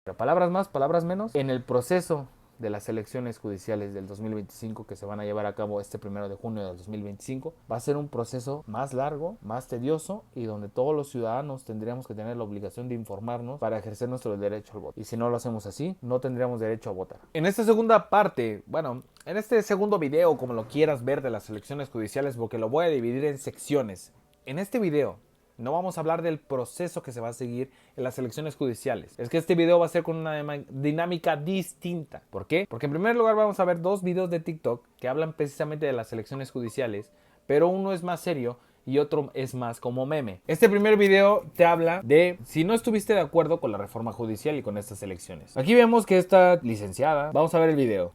Pero palabras más, palabras menos, en el proceso de las elecciones judiciales del 2025 que se van a llevar a cabo este 1 de junio del 2025 va a ser un proceso más largo, más tedioso y donde todos los ciudadanos tendríamos que tener la obligación de informarnos para ejercer nuestro derecho al voto. Y si no lo hacemos así, no tendríamos derecho a votar. En esta segunda parte, bueno, en este segundo video, como lo quieras ver, de las elecciones judiciales, porque lo voy a dividir en secciones. En este video no vamos a hablar del proceso que se va a seguir en las elecciones judiciales. Es que este video va a ser con una dinámica distinta. ¿Por qué? Porque en primer lugar vamos a ver dos videos de TikTok que hablan precisamente de las elecciones judiciales, pero uno es más serio y otro es más como meme. Este primer video te habla de si no estuviste de acuerdo con la reforma judicial y con estas elecciones. Aquí vemos que está licenciada. Vamos a ver el video.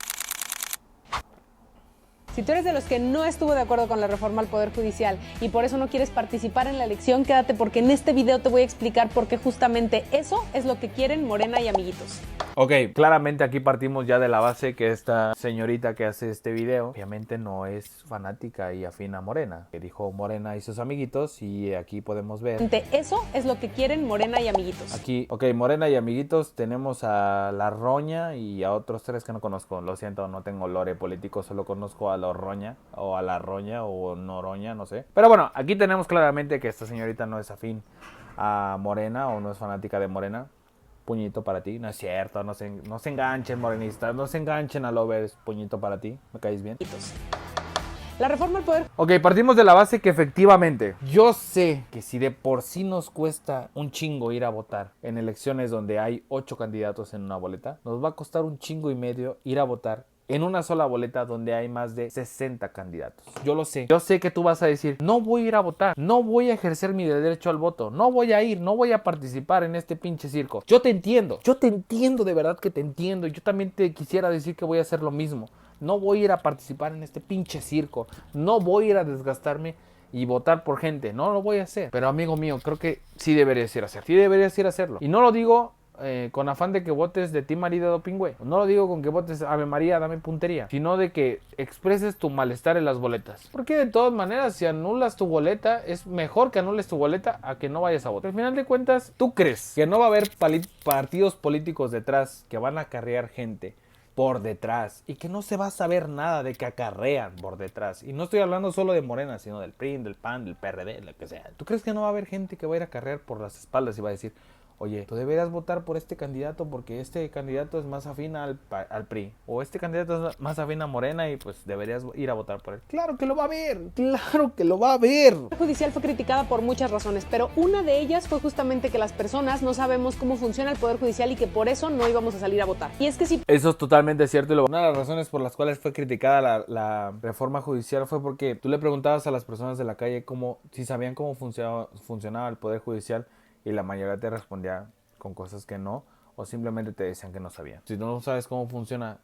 Si tú eres de los que no estuvo de acuerdo con la reforma al Poder Judicial y por eso no quieres participar en la elección, quédate porque en este video te voy a explicar por qué justamente eso es lo que quieren Morena y amiguitos. Ok, claramente aquí partimos ya de la base que esta señorita que hace este video obviamente no es fanática y afín a Morena, que dijo Morena y sus amiguitos, y aquí podemos ver. Eso es lo que quieren Morena y amiguitos. Aquí, ok, Morena y amiguitos, tenemos a La Roña y a otros tres que no conozco. Lo siento, no tengo lore político, solo conozco a La Roña o a La Roña o Noroña, no sé. Pero bueno, aquí tenemos claramente que esta señorita no es afín a Morena o no es fanática de Morena. Puñito para ti, no es cierto, no se enganchen morenistas, no se enganchen a lovers, puñito para ti, me caes bien. La reforma al Poder... Ok, partimos de la base que efectivamente yo sé que si de por sí nos cuesta un chingo ir a votar en elecciones donde hay 8 candidatos en una boleta, nos va a costar un chingo y medio ir a votar en una sola boleta donde hay más de 60 candidatos. Yo lo sé. Yo sé que tú vas a decir, no voy a ir a votar, no voy a ejercer mi derecho al voto, no voy a ir, no voy a participar en este pinche circo. Yo te entiendo, de verdad que te entiendo. Yo también te quisiera decir que voy a hacer lo mismo. No voy a ir a participar en este pinche circo, no voy a ir a desgastarme y votar por gente, no lo voy a hacer. Pero amigo mío, creo que sí deberías ir a hacerlo. Sí deberías ir a hacerlo. Y no lo digo con afán de que votes de ti María de Dopingüe. No lo digo con que votes Ave María, dame puntería. Sino de que expreses tu malestar en las boletas. Porque de todas maneras, si anulas tu boleta, es mejor que anules tu boleta a que no vayas a votar. Al final de cuentas, ¿tú crees que no va a haber partidos políticos detrás que van a acarrear gente por detrás y que no se va a saber nada de que acarrean por detrás? Y no estoy hablando solo de Morena, sino del PRI, del PAN, del PRD, lo que sea. ¿Tú crees que no va a haber gente que va a ir a acarrear por las espaldas y va a decir, oye, tú deberías votar por este candidato porque este candidato es más afín al PRI, o este candidato es más afín a Morena y pues deberías ir a votar por él? Claro que lo va a ver, claro que lo va a ver. La judicial fue criticada por muchas razones, pero una de ellas fue justamente que las personas no sabemos cómo funciona el Poder Judicial y que por eso no íbamos a salir a votar. Y es que si... Eso es totalmente cierto. Una de las razones por las cuales fue criticada la reforma judicial fue porque tú le preguntabas a las personas de la calle si sabían cómo funcionaba el Poder Judicial, y la mayoría te respondía con cosas que no, o simplemente te decían que no sabían. Si no sabes cómo funciona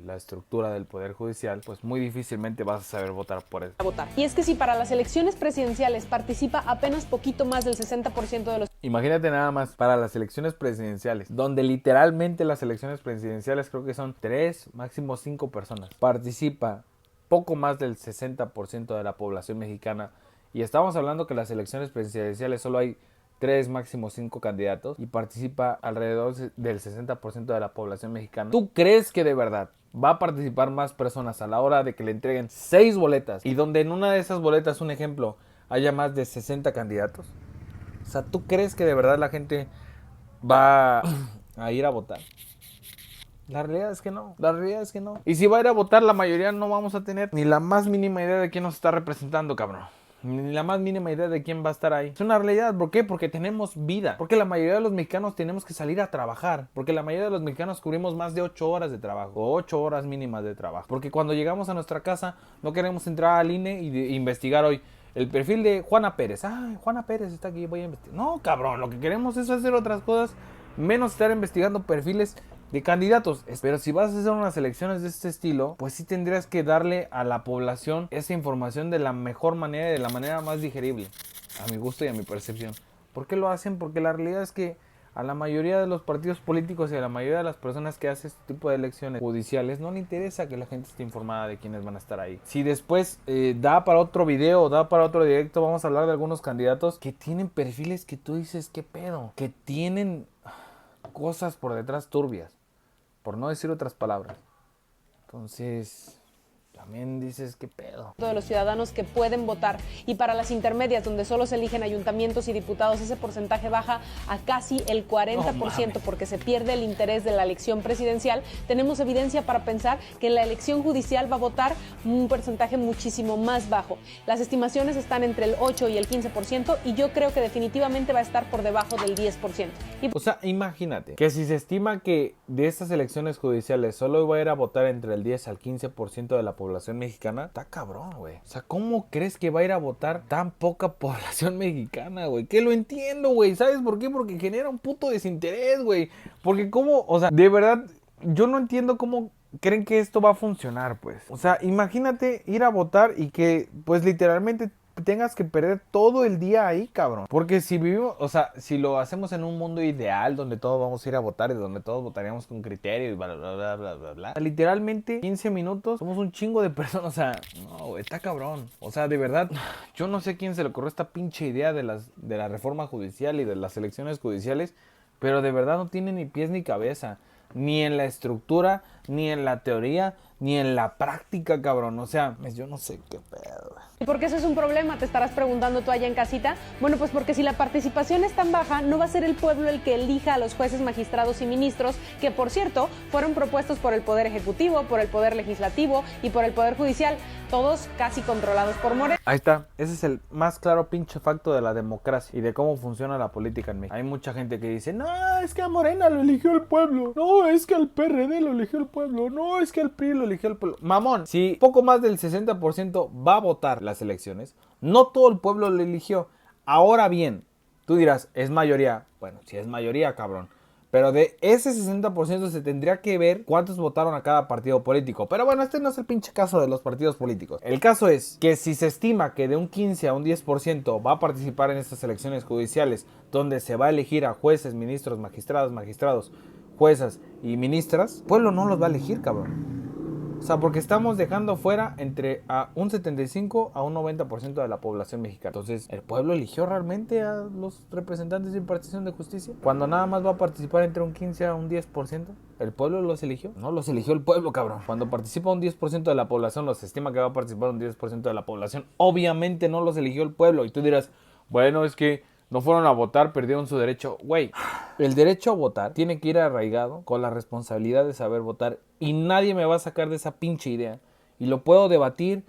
la estructura del Poder Judicial, pues muy difícilmente vas a saber votar por él. Y es que si para las elecciones presidenciales participa apenas poquito más del 60% de los... Imagínate nada más, para las elecciones presidenciales, donde literalmente las elecciones presidenciales creo que son 3, máximo 5 personas, participa poco más del 60% de la población mexicana, y estamos hablando que las elecciones presidenciales solo hay 3, máximo 5 candidatos y participa alrededor del 60% de la población mexicana. ¿Tú crees que de verdad va a participar más personas a la hora de que le entreguen 6 boletas y donde en una de esas boletas, un ejemplo, haya más de 60 candidatos? O sea, ¿tú crees que de verdad la gente va a ir a votar? La realidad es que no, la realidad es que no. Y si va a ir a votar, la mayoría no vamos a tener ni la más mínima idea de quién nos está representando, cabrón. Ni la más mínima idea de quién va a estar ahí. Es una realidad. ¿Por qué? Porque tenemos vida. Porque la mayoría de los mexicanos tenemos que salir a trabajar. Porque la mayoría de los mexicanos cubrimos más de 8 horas de trabajo. O 8 horas mínimas de trabajo. Porque cuando llegamos a nuestra casa no queremos entrar al INE y investigar hoy el perfil de Juana Pérez. Ah, Juana Pérez está aquí, voy a investigar. No, cabrón, lo que queremos es hacer otras cosas, menos estar investigando perfiles de candidatos. Pero si vas a hacer unas elecciones de este estilo, pues sí tendrías que darle a la población esa información de la mejor manera y de la manera más digerible, a mi gusto y a mi percepción. ¿Por qué lo hacen? Porque la realidad es que a la mayoría de los partidos políticos y a la mayoría de las personas que hacen este tipo de elecciones judiciales no le interesa que la gente esté informada de quiénes van a estar ahí. Si después da para otro video, da para otro directo, vamos a hablar de algunos candidatos que tienen perfiles que tú dices, ¿qué pedo? Que tienen cosas por detrás turbias, por no decir otras palabras. Entonces, también dices, ¿qué pedo? De los ciudadanos que pueden votar, y para las intermedias donde solo se eligen ayuntamientos y diputados, ese porcentaje baja a casi el 40% porque se pierde el interés de la elección presidencial. Tenemos evidencia para pensar que en la elección judicial va a votar un porcentaje muchísimo más bajo. Las estimaciones están entre el 8 y el 15% y yo creo que definitivamente va a estar por debajo del 10%. O sea, imagínate que si se estima que de estas elecciones judiciales solo va a ir a votar entre el 10 al 15% de la población mexicana, está cabrón, güey. O sea, ¿cómo crees que va a ir a votar tan poca población mexicana, güey? Que lo entiendo, güey. ¿Sabes por qué? Porque genera un puto desinterés, güey. Porque cómo, o sea, de verdad, yo no entiendo cómo creen que esto va a funcionar, pues. O sea, imagínate ir a votar y que, pues, literalmente tengas que perder todo el día ahí, cabrón. Porque si vivimos, o sea, si lo hacemos en un mundo ideal donde todos vamos a ir a votar y donde todos votaríamos con criterio y bla, bla, bla, bla, bla, bla. Literalmente 15 minutos somos un chingo de personas, o sea, no, güey, está cabrón. O sea, de verdad, yo no sé quién se le ocurrió esta pinche idea de la reforma judicial y de las elecciones judiciales, pero de verdad no tiene ni pies ni cabeza. Ni en la estructura, ni en la teoría, ni en la práctica, cabrón. O sea, yo no sé qué pedo. ¿Y por qué eso es un problema? Te estarás preguntando tú allá en casita. Bueno, pues porque si la participación es tan baja, no va a ser el pueblo el que elija a los jueces, magistrados y ministros, que por cierto, fueron propuestos por el Poder Ejecutivo, por el Poder Legislativo y por el Poder Judicial, todos casi controlados por Morena. Ahí está, ese es el más claro pinche facto de la democracia y de cómo funciona la política en México. Hay mucha gente que dice, no, es que a Morena lo eligió el pueblo, no, es que al PRD lo eligió el pueblo, no, es que al PRI lo eligió el pueblo. Mamón, si poco más del 60% va a votar las elecciones, no todo el pueblo lo eligió. Ahora bien, tú dirás, es mayoría. Bueno, si es mayoría, cabrón. Pero de ese 60% se tendría que ver cuántos votaron a cada partido político. Pero bueno, este no es el pinche caso de los partidos políticos. El caso es que si se estima que de un 15 a un 10% va a participar en estas elecciones judiciales, donde se va a elegir a jueces, ministros, magistrados, juezas y ministras, el pueblo no los va a elegir, cabrón. O sea, porque estamos dejando fuera entre a un 75 a un 90% de la población mexicana. Entonces, ¿el pueblo eligió realmente a los representantes de impartición de justicia? Cuando nada más va a participar entre un 15 a un 10%, ¿el pueblo los eligió? No los eligió el pueblo, cabrón. Cuando participa un 10% de la población, los estima que va a participar un 10% de la población. Obviamente no los eligió el pueblo. Y tú dirás, bueno, es que no fueron a votar, perdieron su derecho. Güey, el derecho a votar tiene que ir arraigado con la responsabilidad de saber votar. Y nadie me va a sacar de esa pinche idea. Y lo puedo debatir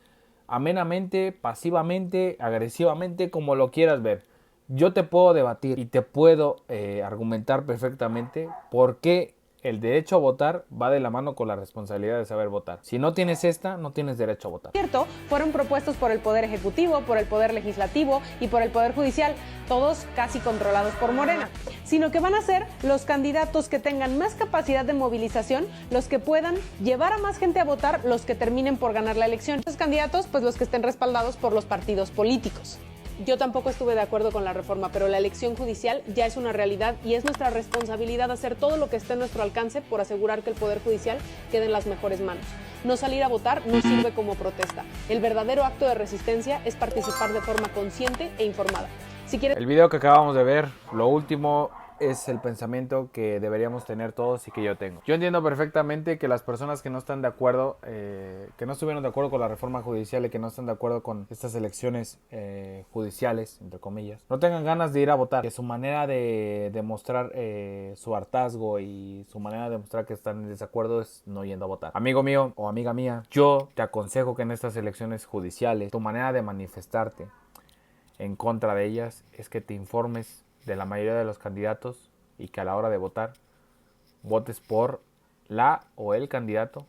amenamente, pasivamente, agresivamente, como lo quieras ver. Yo te puedo debatir y te puedo argumentar perfectamente por qué el derecho a votar va de la mano con la responsabilidad de saber votar. Si no tienes esta, no tienes derecho a votar. Cierto, fueron propuestos por el Poder Ejecutivo, por el Poder Legislativo y por el Poder Judicial, todos casi controlados por Morena, sino que van a ser los candidatos que tengan más capacidad de movilización, los que puedan llevar a más gente a votar, los que terminen por ganar la elección. Estos candidatos, pues los que estén respaldados por los partidos políticos. Yo tampoco estuve de acuerdo con la reforma, pero la elección judicial ya es una realidad y es nuestra responsabilidad hacer todo lo que esté en nuestro alcance por asegurar que el Poder Judicial quede en las mejores manos. No salir a votar no sirve como protesta. El verdadero acto de resistencia es participar de forma consciente e informada. Si quieres... El video que acabamos de ver, lo último, es el pensamiento que deberíamos tener todos y que yo tengo. Yo entiendo perfectamente que las personas que no están de acuerdo, que no estuvieron de acuerdo con la reforma judicial y que no están de acuerdo con estas elecciones judiciales, entre comillas, no tengan ganas de ir a votar, que su manera de demostrar su hartazgo y su manera de demostrar que están en desacuerdo es no yendo a votar. Amigo mío o amiga mía, yo te aconsejo que en estas elecciones judiciales, tu manera de manifestarte en contra de ellas es que te informes de la mayoría de los candidatos y que a la hora de votar votes por la o el candidato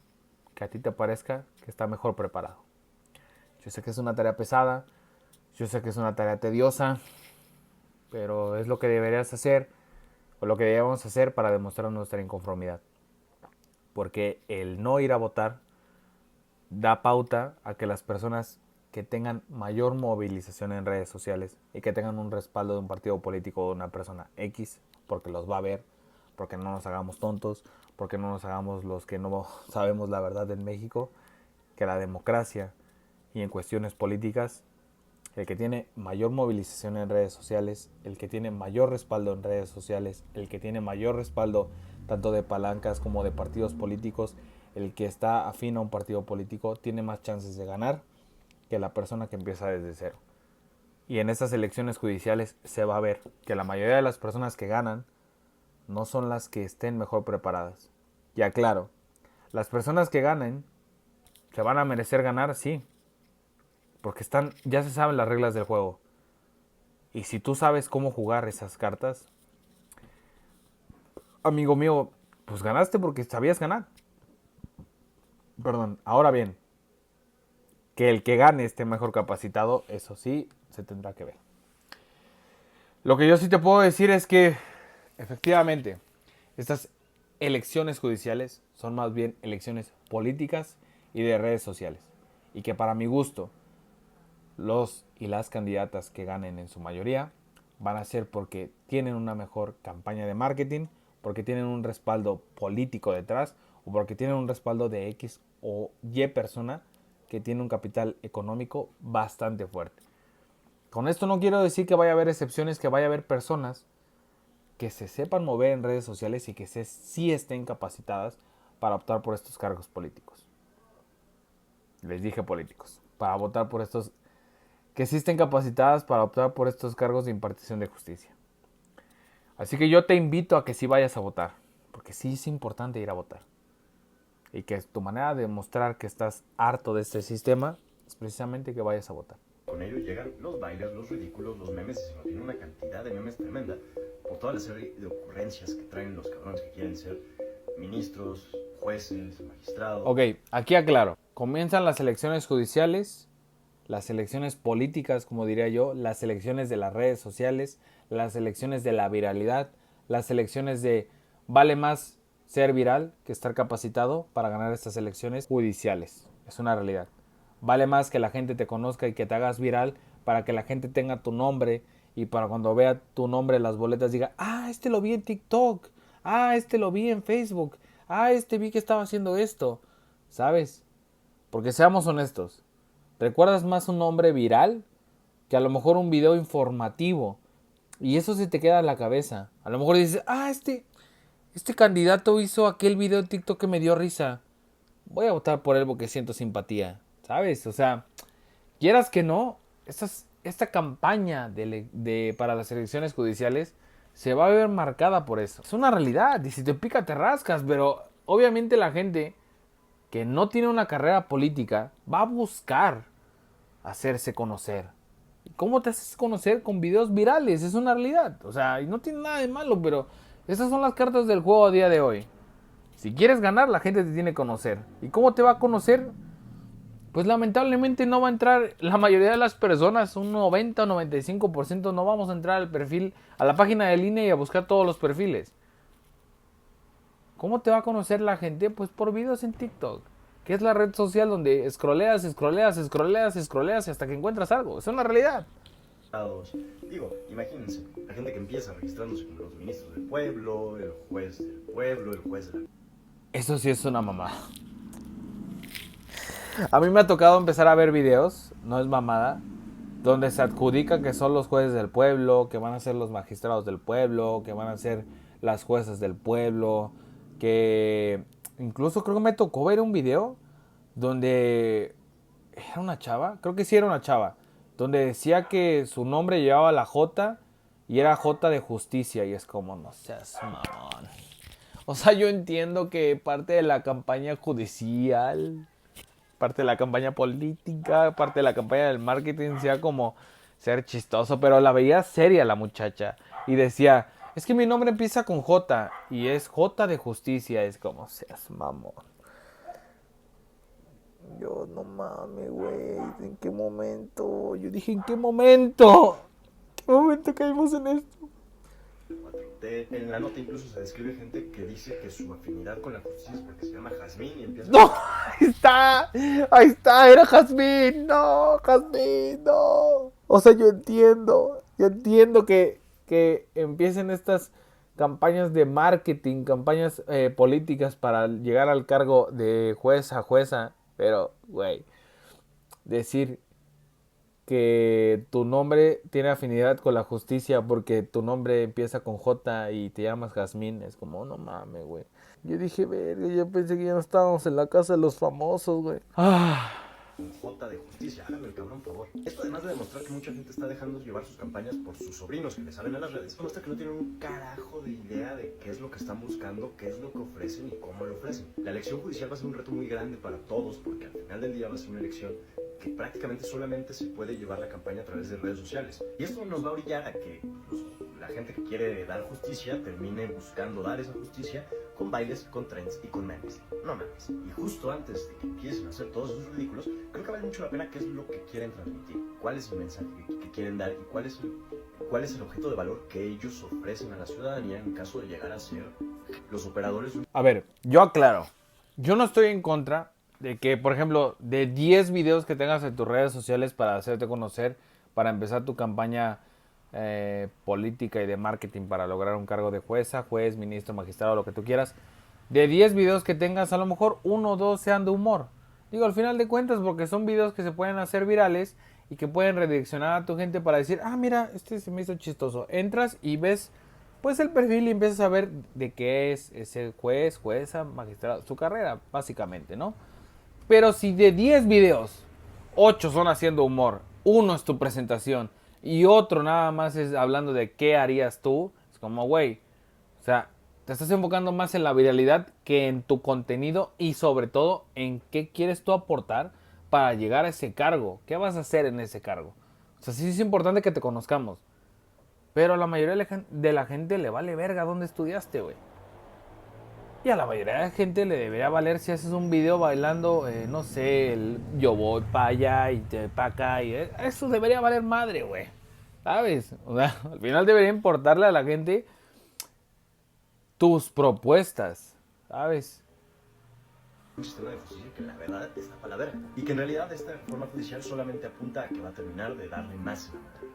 que a ti te parezca que está mejor preparado. Yo sé que es una tarea pesada, yo sé que es una tarea tediosa, pero es lo que deberías hacer o lo que debemos hacer para demostrar nuestra inconformidad. Porque el no ir a votar da pauta a que las personas que tengan mayor movilización en redes sociales y que tengan un respaldo de un partido político o de una persona X, porque los va a ver, porque no nos hagamos tontos, porque no nos hagamos los que no sabemos la verdad en México, que la democracia y en cuestiones políticas el que tiene mayor movilización en redes sociales, el que tiene mayor respaldo en redes sociales, el que tiene mayor respaldo tanto de palancas como de partidos políticos, el que está afín a un partido político, tiene más chances de ganar que la persona que empieza desde cero. Y en estas elecciones judiciales se va a ver que la mayoría de las personas que ganan no son las que estén mejor preparadas. Y aclaro, las personas que ganen se van a merecer ganar, sí, porque ya se saben las reglas del juego. Y si tú sabes cómo jugar esas cartas, amigo mío, pues ganaste porque sabías ganar. Perdón, ahora bien, que el que gane esté mejor capacitado, eso sí se tendrá que ver. Lo que yo sí te puedo decir es que, efectivamente, estas elecciones judiciales son más bien elecciones políticas y de redes sociales. Y que para mi gusto, los y las candidatas que ganen en su mayoría van a ser porque tienen una mejor campaña de marketing, porque tienen un respaldo político detrás o porque tienen un respaldo de X o Y persona que tiene un capital económico bastante fuerte. Con esto no quiero decir que vaya a haber excepciones, que vaya a haber personas que se sepan mover en redes sociales y que sí estén capacitadas para optar por estos cargos políticos. Les dije políticos, para votar por estos, que sí estén capacitadas para optar por estos cargos de impartición de justicia. Así que yo te invito a que sí vayas a votar, porque sí es importante ir a votar. Y que tu manera de demostrar que estás harto de este sistema es precisamente que vayas a votar. Con ello llegan los bailes, los ridículos, los memes, y se nos viene una cantidad de memes tremenda por toda la serie de ocurrencias que traen los cabrones que quieren ser ministros, jueces, magistrados. Ok, aquí aclaro. Comienzan las elecciones judiciales, las elecciones políticas, como diría yo, las elecciones de las redes sociales, las elecciones de la viralidad, las elecciones de vale más ser viral que estar capacitado para ganar estas elecciones judiciales. Es una realidad. Vale más que la gente te conozca y que te hagas viral para que la gente tenga tu nombre y para cuando vea tu nombre en las boletas diga, ah, este lo vi en TikTok, ah, este lo vi en Facebook, ah, este vi que estaba haciendo esto, ¿sabes? Porque seamos honestos, ¿recuerdas más un nombre viral que a lo mejor un video informativo? Y eso se te queda en la cabeza. A lo mejor dices, ah, este candidato hizo aquel video en TikTok que me dio risa. Voy a votar por él porque siento simpatía, ¿sabes? O sea, quieras que no, esta campaña para las elecciones judiciales se va a ver marcada por eso. Es una realidad, y si te pica te rascas, pero obviamente la gente que no tiene una carrera política va a buscar hacerse conocer. ¿Y cómo te haces conocer? Con videos virales, es una realidad. O sea, y no tiene nada de malo, pero estas son las cartas del juego a día de hoy. Si quieres ganar, la gente te tiene que conocer. ¿Y cómo te va a conocer? Pues lamentablemente no va a entrar la mayoría de las personas, un 90 o 95% no vamos a entrar al perfil, a la página del INE y a buscar todos los perfiles. ¿Cómo te va a conocer la gente? Pues por videos en TikTok, que es la red social donde scrolleas hasta que encuentras algo. Es una realidad. Digo, imagínense, la gente que empieza registrándose como los ministros del pueblo, el juez del pueblo, el juez de la... Eso sí es una mamada. A mí me ha tocado empezar a ver videos, no es mamada, donde se adjudica que son los jueces del pueblo, que van a ser los magistrados del pueblo, que van a ser las juezas del pueblo, que incluso creo que me tocó ver un video donde era una chava, creo que sí era una chava, donde decía que su nombre llevaba la J y era J de justicia, y es como, no seas mamón. O sea, yo entiendo que parte de la campaña judicial, parte de la campaña política, parte de la campaña del marketing sea como ser chistoso, pero la veía seria la muchacha y decía, es que mi nombre empieza con J y es J de justicia, es como, seas mamón. Yo no mames, güey, ¿en qué momento? Yo dije, ¿en qué momento? ¿En qué momento caímos en esto? En la nota incluso se describe gente que dice que su afinidad con la justicia es porque se llama Jazmín y empieza... ¡No! Ahí está, era Jazmín, no, Jazmín, no. O sea, yo entiendo que empiecen estas campañas de marketing, campañas políticas para llegar al cargo de jueza, pero, güey, decir que tu nombre tiene afinidad con la justicia porque tu nombre empieza con J y te llamas Jazmín. Es como, no mames, güey. Yo dije, verga, yo pensé que ya no estábamos en la casa de los famosos, güey. J de justicia, hágame el cabrón, por favor. Esto, además de demostrar que mucha gente está dejando de llevar sus campañas por sus sobrinos que les salen a las redes, demuestra que no tienen un carajo de idea de qué es lo que están buscando, qué es lo que ofrecen y cómo lo ofrecen. La elección judicial va a ser un reto muy grande para todos, porque al final del día va a ser una elección que prácticamente solamente se puede llevar la campaña a través de redes sociales. Y esto nos va a orillar a que la gente que quiere dar justicia termine buscando dar esa justicia con bailes, con trends y con memes. No mames. Y justo antes de que empiecen a hacer todos esos ridículos, creo que vale mucho la pena qué es lo que quieren transmitir, cuál es el mensaje que quieren dar y cuál es el objeto de valor que ellos ofrecen a la ciudadanía en caso de llegar a ser los operadores. A ver, yo aclaro. Yo no estoy en contra de que, por ejemplo, de 10 videos que tengas en tus redes sociales para hacerte conocer, para empezar tu campaña política y de marketing para lograr un cargo de jueza, juez, ministro, magistrado, lo que tú quieras. De 10 videos que tengas, a lo mejor 1 o 2 sean de humor. Digo, al final de cuentas, porque son videos que se pueden hacer virales y que pueden redireccionar a tu gente para decir, ah, mira, este se me hizo chistoso. Entras y ves pues el perfil y empiezas a ver de qué es ese juez, jueza, magistrado, su carrera, básicamente, ¿no? Pero si de 10 videos, 8 son haciendo humor, 1 es tu presentación y otro nada más es hablando de qué harías tú, es como, güey, o sea, te estás enfocando más en la viralidad que en tu contenido y sobre todo en qué quieres tú aportar para llegar a ese cargo. ¿Qué vas a hacer en ese cargo? O sea, sí es importante que te conozcamos, pero a la mayoría de la gente le vale verga dónde estudiaste, güey. Y a la mayoría de la gente le debería valer si haces un video bailando, no sé, yo voy para allá y te para acá. Y eso debería valer madre, güey. ¿Sabes? O sea, al final debería importarle a la gente tus propuestas, ¿sabes? Un sistema de justicia que la verdad está para la verga y que en realidad esta reforma judicial solamente apunta a que va a terminar de darle más.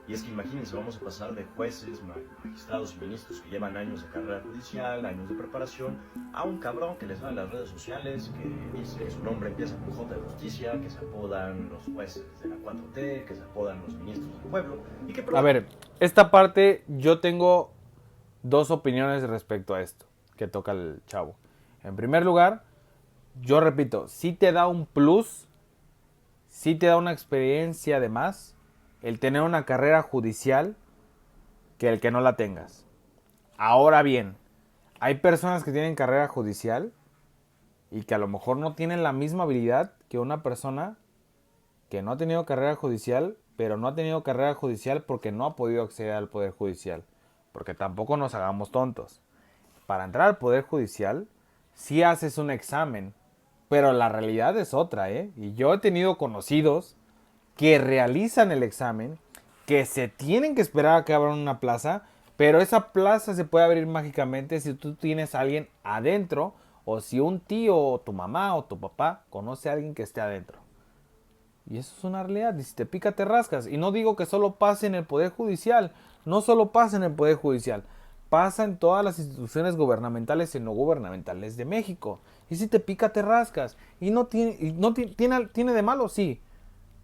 Y es que imagínense, vamos a pasar de jueces, magistrados y ministros que llevan años de carrera judicial, años de preparación, a un cabrón que les da en las redes sociales, que dice que su nombre empieza con J de justicia, que se apodan los jueces de la 4T, que se apodan los ministros del pueblo y que... A ver, esta parte yo tengo 2 opiniones respecto a esto que toca el chavo. En primer lugar, yo repito, sí te da un plus, sí te da una experiencia de más el tener una carrera judicial que el que no la tengas. Ahora bien, hay personas que tienen carrera judicial y que a lo mejor no tienen la misma habilidad que una persona que no ha tenido carrera judicial, pero no ha tenido carrera judicial porque no ha podido acceder al Poder Judicial. Porque tampoco nos hagamos tontos. Para entrar al Poder Judicial, sí haces un examen, pero la realidad es otra, ¿eh? Y yo he tenido conocidos que realizan el examen, que se tienen que esperar a que abran una plaza, pero esa plaza se puede abrir mágicamente si tú tienes a alguien adentro o si un tío o tu mamá o tu papá conoce a alguien que esté adentro. Y eso es una realidad. Y si te pica, te rascas. Y no digo que solo pase en el Poder Judicial. No solo pasa en el Poder Judicial. Pasa en todas las instituciones gubernamentales y no gubernamentales de México. Y si te pica, te rascas. Y no tiene de malo, sí.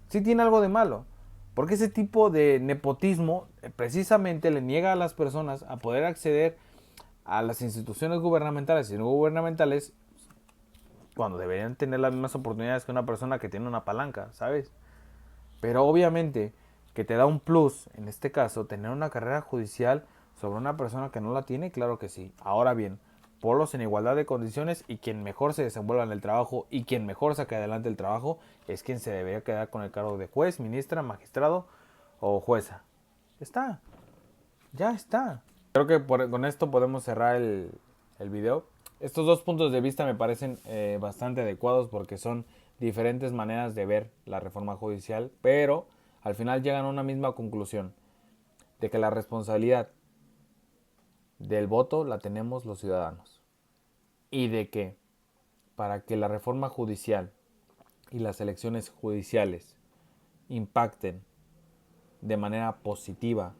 Sí tiene algo de malo. Porque ese tipo de nepotismo precisamente le niega a las personas a poder acceder a las instituciones gubernamentales y no gubernamentales cuando deberían tener las mismas oportunidades que una persona que tiene una palanca, ¿sabes? Pero obviamente que te da un plus, en este caso, tener una carrera judicial sobre una persona que no la tiene, claro que sí. Ahora bien, polos en igualdad de condiciones y quien mejor se desenvuelva en el trabajo y quien mejor saque adelante el trabajo es quien se debería quedar con el cargo de juez, ministra, magistrado o jueza. Está. Ya está. Creo que con esto podemos cerrar el video. Estos 2 puntos de vista me parecen bastante adecuados porque son diferentes maneras de ver la reforma judicial, pero al final llegan a una misma conclusión, de que la responsabilidad del voto la tenemos los ciudadanos y de que para que la reforma judicial y las elecciones judiciales impacten de manera positiva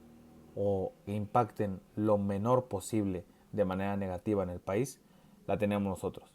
o impacten lo menor posible de manera negativa en el país, la tenemos nosotros.